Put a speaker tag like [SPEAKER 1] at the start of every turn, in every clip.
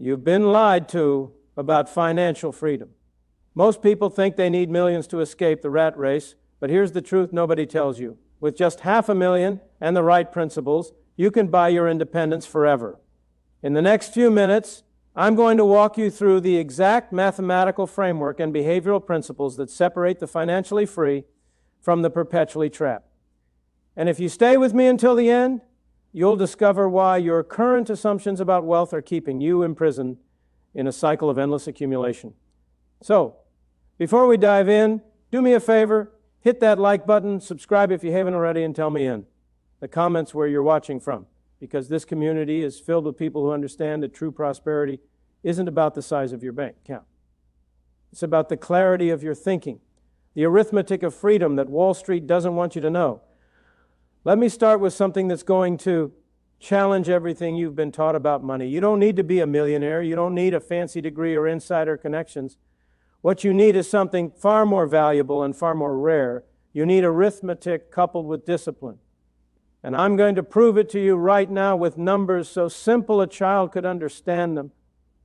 [SPEAKER 1] You've been lied to about financial freedom. Most people think they need millions to escape the rat race, but here's the truth nobody tells you. With just $500,000 and the right principles, you can buy your independence forever. In the next few minutes, I'm going to walk you through the exact mathematical framework and behavioral principles that separate the financially free from the perpetually trapped. And if you stay with me until the end, you'll discover why your current assumptions about wealth are keeping you imprisoned in a cycle of endless accumulation. So, before we dive in, do me a favor, hit that like button, subscribe if you haven't already, and tell me in the comments where you're watching from, because this community is filled with people who understand that true prosperity isn't about the size of your bank account. It's about the clarity of your thinking, the arithmetic of freedom that Wall Street doesn't want you to know. Let me start with something that's going to challenge everything you've been taught about money. You don't need to be a millionaire. You don't need a fancy degree or insider connections. What you need is something far more valuable and far more rare. You need arithmetic coupled with discipline. And I'm going to prove it to you right now with numbers so simple a child could understand them,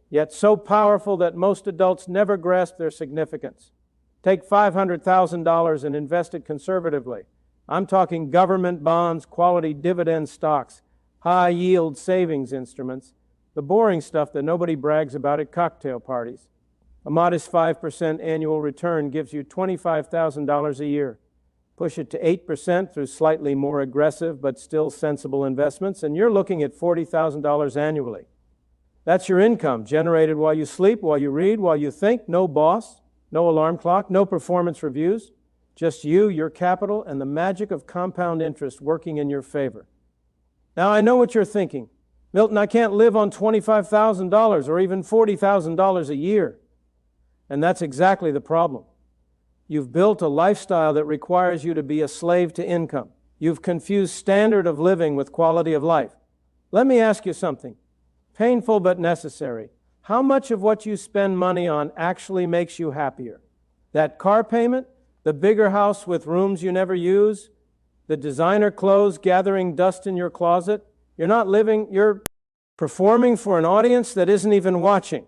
[SPEAKER 1] yet so powerful that most adults never grasp their significance. Take $500,000 and invest it conservatively. I'm talking government bonds, quality dividend stocks, high-yield savings instruments, the boring stuff that nobody brags about at cocktail parties. A modest 5% annual return gives you $25,000 a year. Push it to 8% through slightly more aggressive but still sensible investments, and you're looking at $40,000 annually. That's your income, generated while you sleep, while you read, while you think. No boss, no alarm clock, no performance reviews. Just you, your capital, and the magic of compound interest working in your favor. Now, I know what you're thinking. Milton, I can't live on $25,000 or even $40,000 a year. And that's exactly the problem. You've built a lifestyle that requires you to be a slave to income. You've confused standard of living with quality of life. Let me ask you something, painful but necessary. How much of what you spend money on actually makes you happier? That car payment? The bigger house with rooms you never use? The designer clothes gathering dust in your closet? You're not living, you're performing for an audience that isn't even watching.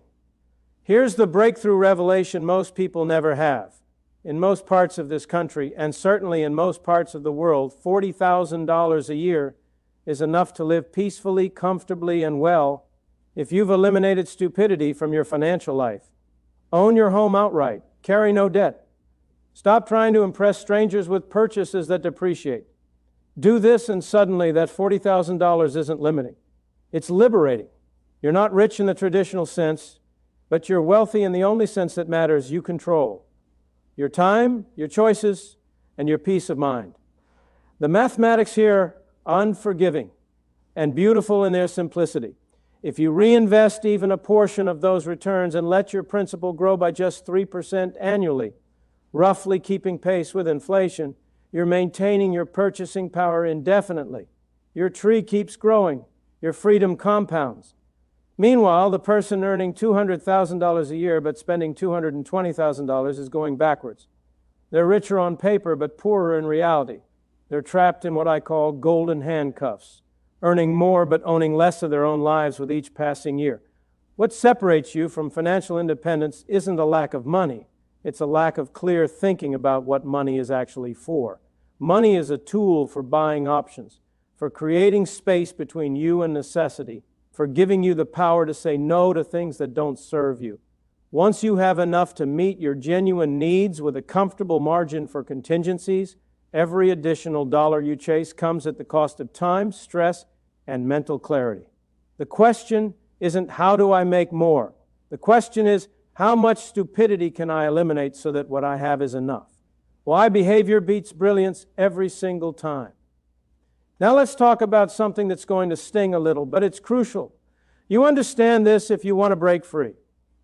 [SPEAKER 1] Here's the breakthrough revelation most people never have. In most parts of this country, and certainly in most parts of the world, $40,000 a year is enough to live peacefully, comfortably, and well if you've eliminated stupidity from your financial life. Own your home outright. Carry no debt. Stop trying to impress strangers with purchases that depreciate. Do this and suddenly that $40,000 isn't limiting. It's liberating. You're not rich in the traditional sense, but you're wealthy in the only sense that matters. You control your time, your choices, and your peace of mind. The mathematics here are unforgiving and beautiful in their simplicity. If you reinvest even a portion of those returns and let your principal grow by just 3% annually, roughly keeping pace with inflation, you're maintaining your purchasing power indefinitely. Your tree keeps growing. Your freedom compounds. Meanwhile, the person earning $200,000 a year but spending $220,000 is going backwards. They're richer on paper but poorer in reality. They're trapped in what I call golden handcuffs, earning more but owning less of their own lives with each passing year. What separates you from financial independence isn't a lack of money. It's a lack of clear thinking about what money is actually for. Money is a tool for buying options, for creating space between you and necessity, for giving you the power to say no to things that don't serve you. Once you have enough to meet your genuine needs with a comfortable margin for contingencies, every additional dollar you chase comes at the cost of time, stress, and mental clarity. The question isn't, how do I make more? The question is, how much stupidity can I eliminate so that what I have is enough? Why behavior beats brilliance every single time. Now let's talk about something that's going to sting a little, but it's crucial. You understand this if you want to break free.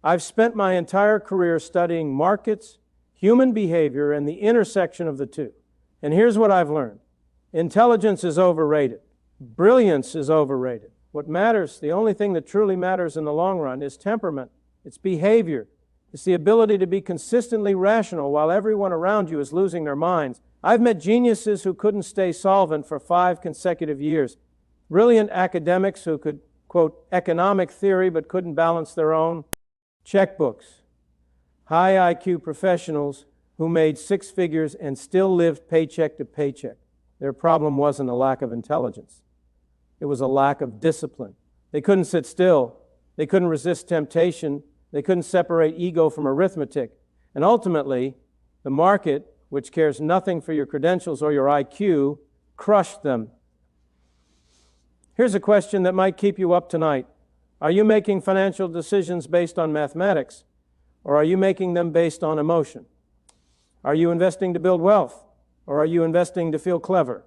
[SPEAKER 1] I've spent my entire career studying markets, human behavior, and the intersection of the two. And here's what I've learned. Intelligence is overrated. Brilliance is overrated. What matters, the only thing that truly matters in the long run, is temperament. It's behavior. It's the ability to be consistently rational while everyone around you is losing their minds. I've met geniuses who couldn't stay solvent for 5 consecutive years. Brilliant academics who could quote, economic theory but couldn't balance their own checkbooks. High IQ professionals who made six figures and still lived paycheck to paycheck. Their problem wasn't a lack of intelligence. It was a lack of discipline. They couldn't sit still. They couldn't resist temptation. They couldn't separate ego from arithmetic. And ultimately, the market, which cares nothing for your credentials or your IQ, crushed them. Here's a question that might keep you up tonight. Are you making financial decisions based on mathematics, or are you making them based on emotion? Are you investing to build wealth, or are you investing to feel clever?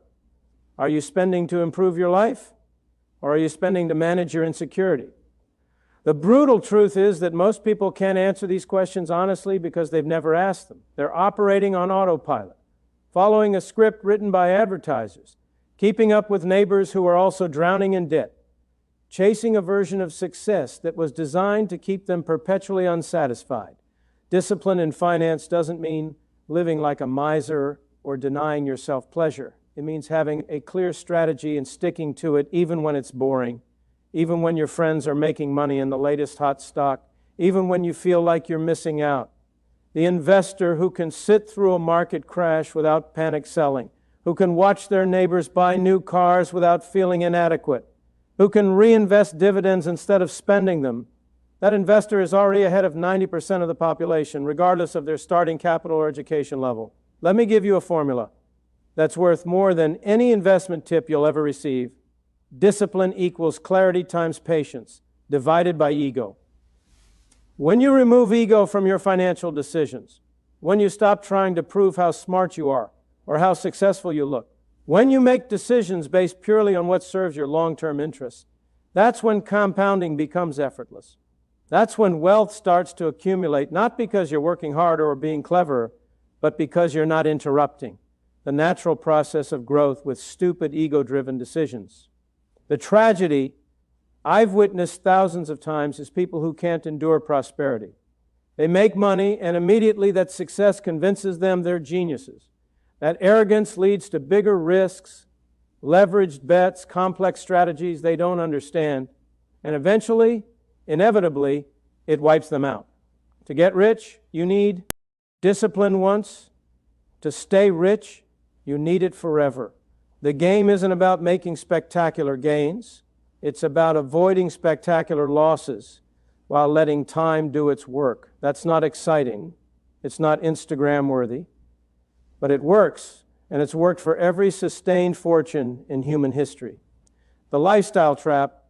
[SPEAKER 1] Are you spending to improve your life, or are you spending to manage your insecurity? The brutal truth is that most people can't answer these questions honestly because they've never asked them. They're operating on autopilot, following a script written by advertisers, keeping up with neighbors who are also drowning in debt, chasing a version of success that was designed to keep them perpetually unsatisfied. Discipline in finance doesn't mean living like a miser or denying yourself pleasure. It means having a clear strategy and sticking to it even when it's boring, even when your friends are making money in the latest hot stock, even when you feel like you're missing out. The investor who can sit through a market crash without panic selling, who can watch their neighbors buy new cars without feeling inadequate, who can reinvest dividends instead of spending them, that investor is already ahead of 90% of the population, regardless of their starting capital or education level. Let me give you a formula that's worth more than any investment tip you'll ever receive. Discipline equals clarity times patience, divided by ego. When you remove ego from your financial decisions, when you stop trying to prove how smart you are or how successful you look, when you make decisions based purely on what serves your long-term interests, that's when compounding becomes effortless. That's when wealth starts to accumulate, not because you're working harder or being cleverer, but because you're not interrupting the natural process of growth with stupid ego-driven decisions. The tragedy I've witnessed thousands of times is people who can't endure prosperity. They make money, and immediately that success convinces them they're geniuses. That arrogance leads to bigger risks, leveraged bets, complex strategies they don't understand, and eventually, inevitably, it wipes them out. To get rich, you need discipline once. To stay rich, you need it forever. The game isn't about making spectacular gains. It's about avoiding spectacular losses while letting time do its work. That's not exciting. It's not Instagram-worthy. But it works, and it's worked for every sustained fortune in human history. The lifestyle trap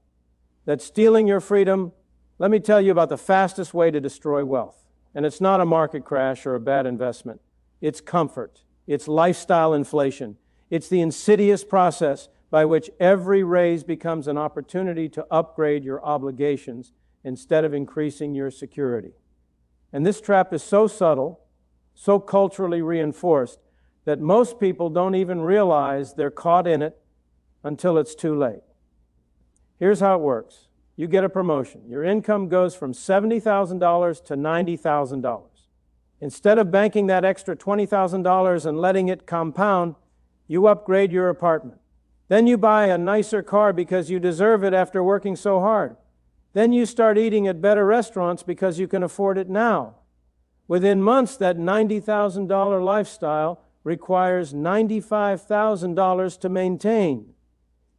[SPEAKER 1] that's stealing your freedom, let me tell you about the fastest way to destroy wealth. And it's not a market crash or a bad investment. It's comfort. It's lifestyle inflation. It's the insidious process by which every raise becomes an opportunity to upgrade your obligations instead of increasing your security. And this trap is so subtle, so culturally reinforced, that most people don't even realize they're caught in it until it's too late. Here's how it works. You get a promotion. Your income goes from $70,000 to $90,000. Instead of banking that extra $20,000 and letting it compound, you upgrade your apartment. Then you buy a nicer car because you deserve it after working so hard. Then you start eating at better restaurants because you can afford it now. Within months, that $90,000 lifestyle requires $95,000 to maintain.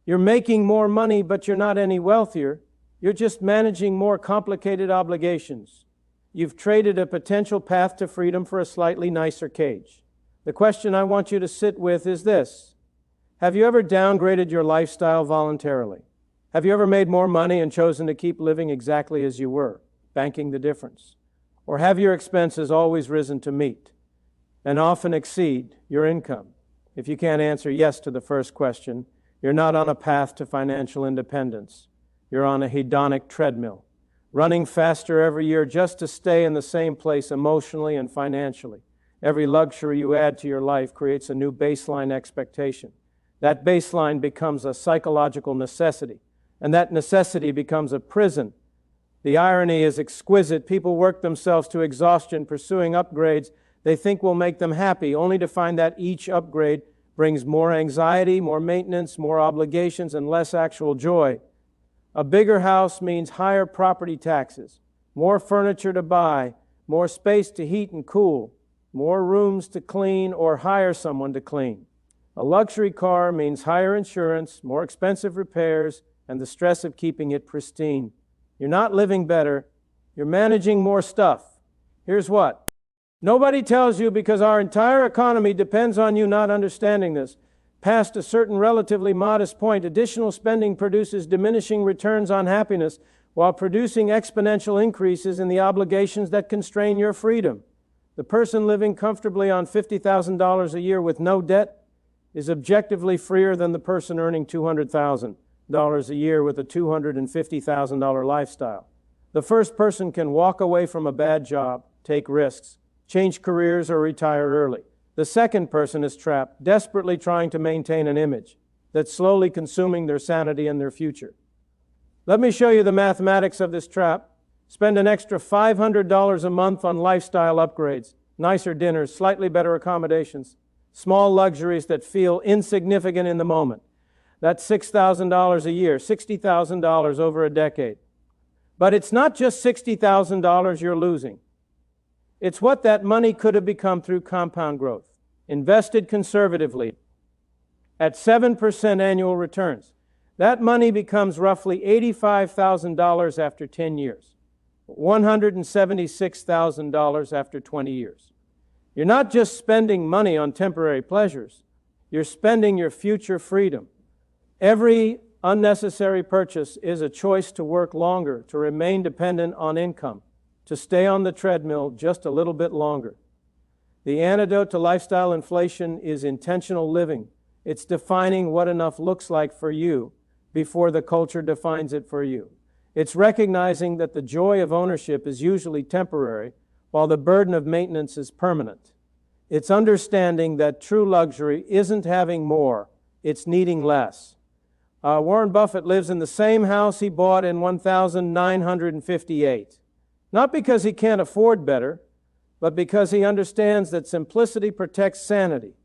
[SPEAKER 1] You're making more money, but you're not any wealthier. You're just managing more complicated obligations. You've traded a potential path to freedom for a slightly nicer cage. The question I want you to sit with is this. Have you ever downgraded your lifestyle voluntarily? Have you ever made more money and chosen to keep living exactly as you were, banking the difference? Or have your expenses always risen to meet and often exceed your income? If you can't answer yes to the first question, you're not on a path to financial independence. You're on a hedonic treadmill, running faster every year just to stay in the same place emotionally and financially. Every luxury you add to your life creates a new baseline expectation. That baseline becomes a psychological necessity, and that necessity becomes a prison. The irony is exquisite. People work themselves to exhaustion pursuing upgrades they think will make them happy, only to find that each upgrade brings more anxiety, more maintenance, more obligations, and less actual joy. A bigger house means higher property taxes, more furniture to buy, more space to heat and cool, more rooms to clean or hire someone to clean. A luxury car means higher insurance, more expensive repairs, and the stress of keeping it pristine. You're not living better, you're managing more stuff. Here's what. Nobody tells you, because our entire economy depends on you not understanding this. Past a certain relatively modest point, additional spending produces diminishing returns on happiness while producing exponential increases in the obligations that constrain your freedom. The person living comfortably on $50,000 a year with no debt is objectively freer than the person earning $200,000 a year with a $250,000 lifestyle. The first person can walk away from a bad job, take risks, change careers, or retire early. The second person is trapped, desperately trying to maintain an image that's slowly consuming their sanity and their future. Let me show you the mathematics of this trap. Spend an extra $500 a month on lifestyle upgrades, nicer dinners, slightly better accommodations, small luxuries that feel insignificant in the moment. That's $6,000 a year, $60,000 over a decade. But it's not just $60,000 you're losing. It's what that money could have become through compound growth, invested conservatively at 7% annual returns. That money becomes roughly $85,000 after 10 years, $176,000 after 20 years. You're not just spending money on temporary pleasures, you're spending your future freedom. Every unnecessary purchase is a choice to work longer, to remain dependent on income, to stay on the treadmill just a little bit longer. The antidote to lifestyle inflation is intentional living. It's defining what enough looks like for you before the culture defines it for you. It's recognizing that the joy of ownership is usually temporary, while the burden of maintenance is permanent. It's understanding that true luxury isn't having more, it's needing less. Warren Buffett lives in the same house he bought in 1958. Not because he can't afford better, but because he understands that simplicity protects sanity.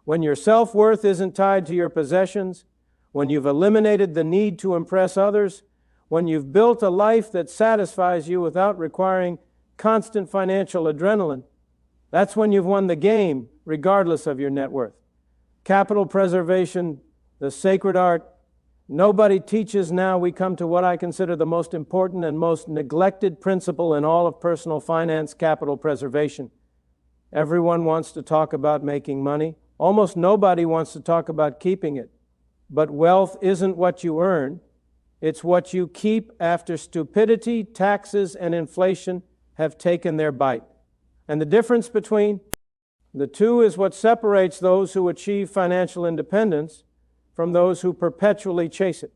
[SPEAKER 1] When your self-worth isn't tied to your possessions, when you've eliminated the need to impress others, when you've built a life that satisfies you without requiring constant financial adrenaline, that's when you've won the game, regardless of your net worth. Capital preservation, the sacred art. Nobody teaches now. We come to what I consider the most important and most neglected principle in all of personal finance: capital preservation. Everyone wants to talk about making money. Almost nobody wants to talk about keeping it. But wealth isn't what you earn. It's what you keep after stupidity, taxes, and inflation have taken their bite. And the difference between the two is what separates those who achieve financial independence from those who perpetually chase it.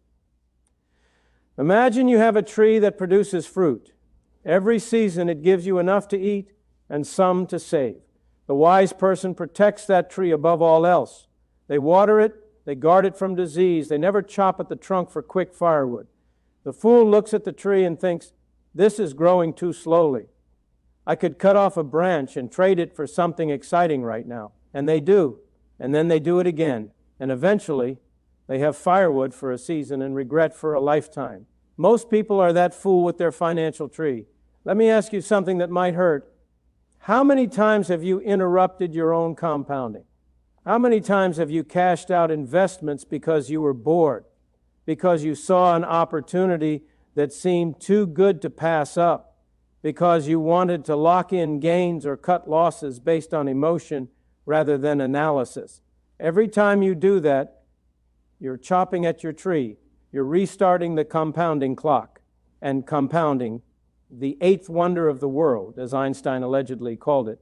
[SPEAKER 1] Imagine you have a tree that produces fruit. Every season it gives you enough to eat and some to save. The wise person protects that tree above all else. They water it, they guard it from disease, they never chop at the trunk for quick firewood. The fool looks at the tree and thinks, this is growing too slowly. I could cut off a branch and trade it for something exciting right now. And they do. And then they do it again. And eventually, they have firewood for a season and regret for a lifetime. Most people are that fool with their financial tree. Let me ask you something that might hurt. How many times have you interrupted your own compounding? How many times have you cashed out investments because you were bored, because you saw an opportunity that seemed too good to pass up, because you wanted to lock in gains or cut losses based on emotion rather than analysis? Every time you do that, you're chopping at your tree. You're restarting the compounding clock. And compounding, the eighth wonder of the world, as Einstein allegedly called it,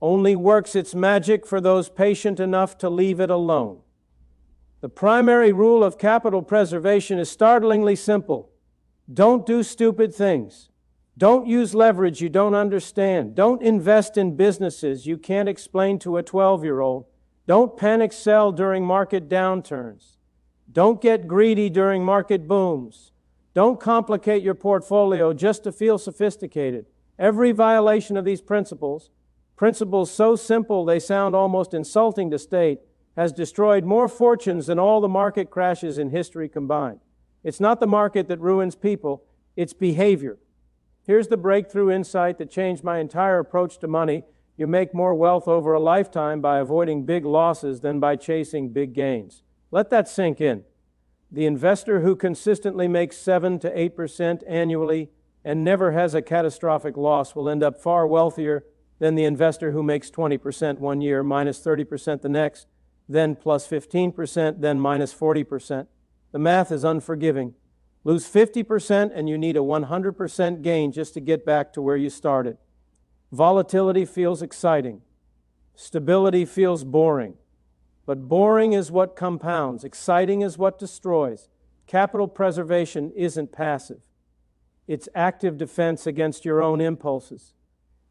[SPEAKER 1] only works its magic for those patient enough to leave it alone. The primary rule of capital preservation is startlingly simple. Don't do stupid things. Don't use leverage you don't understand. Don't invest in businesses you can't explain to a 12-year-old. Don't panic sell during market downturns. Don't get greedy during market booms. Don't complicate your portfolio just to feel sophisticated. Every violation of these principles so simple they sound almost insulting to state, has destroyed more fortunes than all the market crashes in history combined. It's not the market that ruins people, it's behavior. Here's the breakthrough insight that changed my entire approach to money. You make more wealth over a lifetime by avoiding big losses than by chasing big gains. Let that sink in. The investor who consistently makes 7 to 8% annually and never has a catastrophic loss will end up far wealthier than the investor who makes 20% one year, minus 30% the next, then plus 15%, then minus 40%. The math is unforgiving. Lose 50% and you need a 100% gain just to get back to where you started. Volatility feels exciting. Stability feels boring. But boring is what compounds. Exciting is what destroys. Capital preservation isn't passive. It's active defense against your own impulses.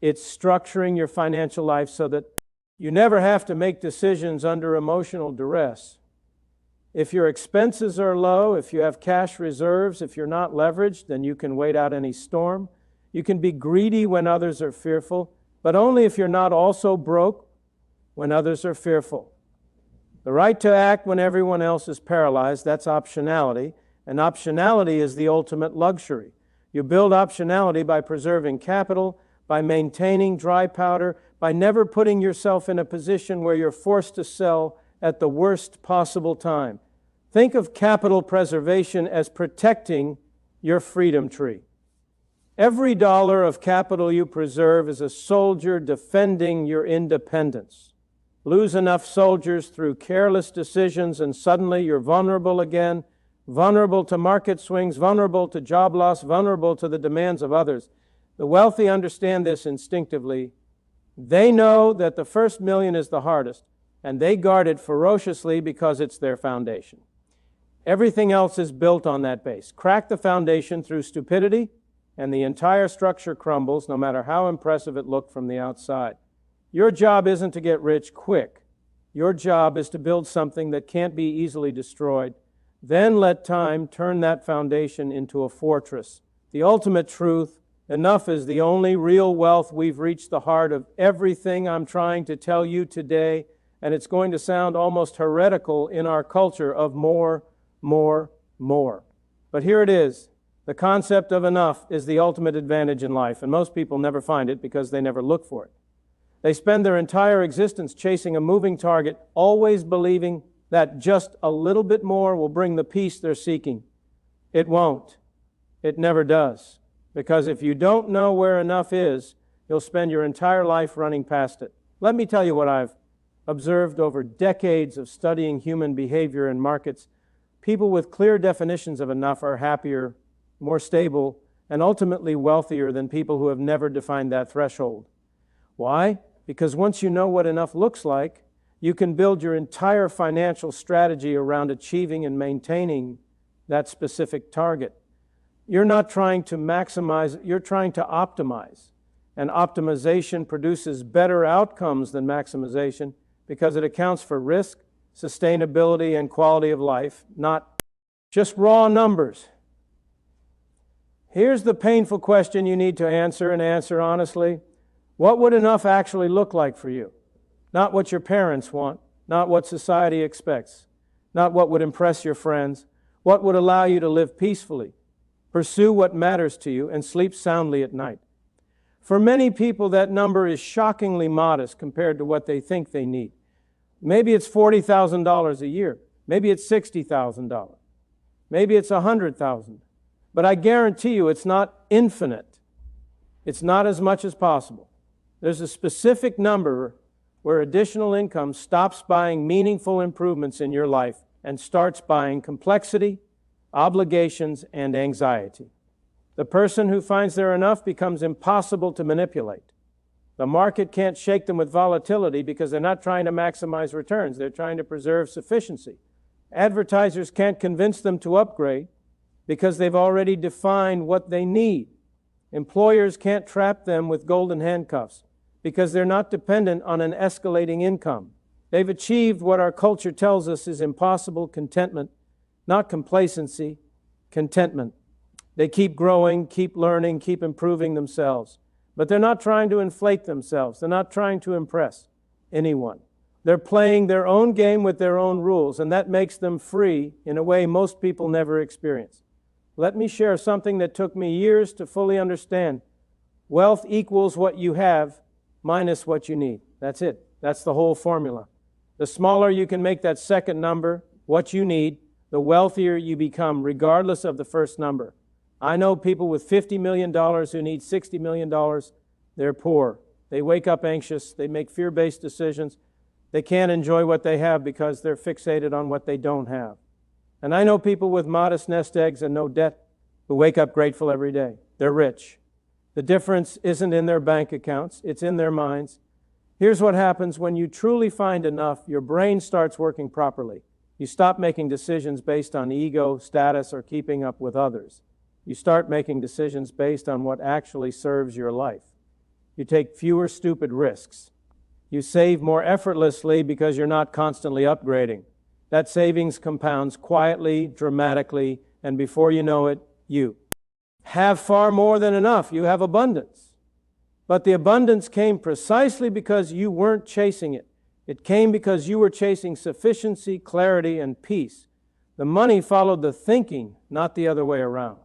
[SPEAKER 1] It's structuring your financial life so that you never have to make decisions under emotional duress. If your expenses are low, if you have cash reserves, if you're not leveraged, then you can wait out any storm. You can be greedy when others are fearful, but only if you're not also broke when others are fearful. The right to act when everyone else is paralyzed, that's optionality, and optionality is the ultimate luxury. You build optionality by preserving capital, by maintaining dry powder, by never putting yourself in a position where you're forced to sell at the worst possible time. Think of capital preservation as protecting your freedom tree. Every dollar of capital you preserve is a soldier defending your independence. Lose enough soldiers through careless decisions and suddenly you're vulnerable again, vulnerable to market swings, vulnerable to job loss, vulnerable to the demands of others. The wealthy understand this instinctively. They know that the first million is the hardest, and they guard it ferociously because it's their foundation. Everything else is built on that base. Crack the foundation through stupidity, and the entire structure crumbles, no matter how impressive it looked from the outside. Your job isn't to get rich quick. Your job is to build something that can't be easily destroyed. Then let time turn that foundation into a fortress. The ultimate truth: enough is the only real wealth. We've reached the heart of everything I'm trying to tell you today, and it's going to sound almost heretical in our culture of more, more, more. But here it is. The concept of enough is the ultimate advantage in life, and most people never find it because they never look for it. They spend their entire existence chasing a moving target, always believing that just a little bit more will bring the peace they're seeking. It won't. It never does. Because if you don't know where enough is, you'll spend your entire life running past it. Let me tell you what I've observed over decades of studying human behavior and markets. People with clear definitions of enough are happier, more stable, and ultimately wealthier than people who have never defined that threshold. Why? Because once you know what enough looks like, you can build your entire financial strategy around achieving and maintaining that specific target. You're not trying to maximize, you're trying to optimize. And optimization produces better outcomes than maximization because it accounts for risk, sustainability, and quality of life, not just raw numbers. Here's the painful question you need to answer, and answer honestly. What would enough actually look like for you? Not what your parents want, not what society expects, not what would impress your friends, what would allow you to live peacefully, pursue what matters to you, and sleep soundly at night. For many people, that number is shockingly modest compared to what they think they need. Maybe it's $40,000 a year. Maybe it's $60,000. Maybe it's $100,000. But I guarantee you it's not infinite. It's not as much as possible. There's a specific number where additional income stops buying meaningful improvements in your life and starts buying complexity, obligations, and anxiety. The person who finds there enough becomes impossible to manipulate. The market can't shake them with volatility because they're not trying to maximize returns. They're trying to preserve sufficiency. Advertisers can't convince them to upgrade because they've already defined what they need. Employers can't trap them with golden handcuffs because they're not dependent on an escalating income. They've achieved what our culture tells us is impossible: contentment, not complacency, contentment. They keep growing, keep learning, keep improving themselves. But they're not trying to inflate themselves. They're not trying to impress anyone. They're playing their own game with their own rules, and that makes them free in a way most people never experience. Let me share something that took me years to fully understand. Wealth equals what you have minus what you need. That's it. That's the whole formula. The smaller you can make that second number, what you need, the wealthier you become, regardless of the first number. I know people with $50 million who need $60 million. They're poor. They wake up anxious. They make fear-based decisions. They can't enjoy what they have because they're fixated on what they don't have. And I know people with modest nest eggs and no debt who wake up grateful every day. They're rich. The difference isn't in their bank accounts. It's in their minds. Here's what happens when you truly find enough. Your brain starts working properly. You stop making decisions based on ego, status, or keeping up with others. You start making decisions based on what actually serves your life. You take fewer stupid risks. You save more effortlessly because you're not constantly upgrading. That savings compounds quietly, dramatically, and before you know it, you have far more than enough. You have abundance. But the abundance came precisely because you weren't chasing it. It came because you were chasing sufficiency, clarity, and peace. The money followed the thinking, not the other way around.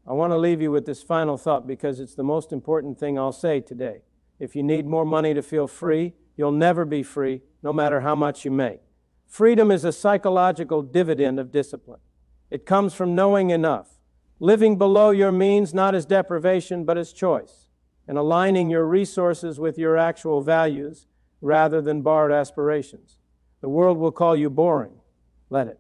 [SPEAKER 1] I want to leave you with this final thought because it's the most important thing I'll say today. If you need more money to feel free, you'll never be free, no matter how much you make. Freedom is a psychological dividend of discipline. It comes from knowing enough, living below your means not as deprivation but as choice, and aligning your resources with your actual values rather than borrowed aspirations. The world will call you boring. Let it.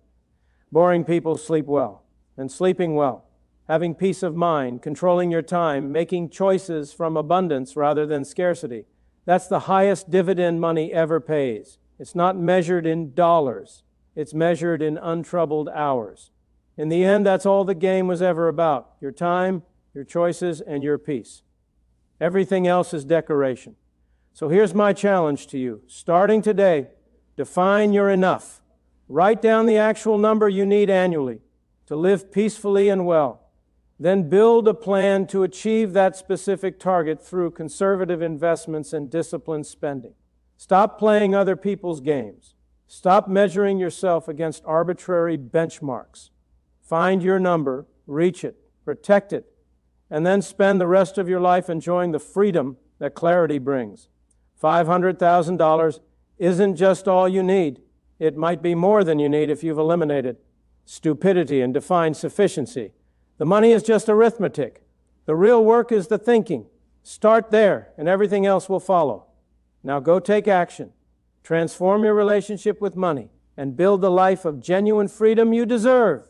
[SPEAKER 1] Boring people sleep well, and sleeping well, having peace of mind, controlling your time, making choices from abundance rather than scarcity. That's the highest dividend money ever pays. It's not measured in dollars. It's measured in untroubled hours. In the end, that's all the game was ever about. Your time, your choices, and your peace. Everything else is decoration. So here's my challenge to you. Starting today, define your enough. Write down the actual number you need annually to live peacefully and well. Then build a plan to achieve that specific target through conservative investments and disciplined spending. Stop playing other people's games. Stop measuring yourself against arbitrary benchmarks. Find your number, reach it, protect it, and then spend the rest of your life enjoying the freedom that clarity brings. $500,000 isn't just all you need. It might be more than you need if you've eliminated stupidity and defined sufficiency. The money is just arithmetic. The real work is the thinking. Start there, and everything else will follow. Now go take action. Transform your relationship with money and build the life of genuine freedom you deserve.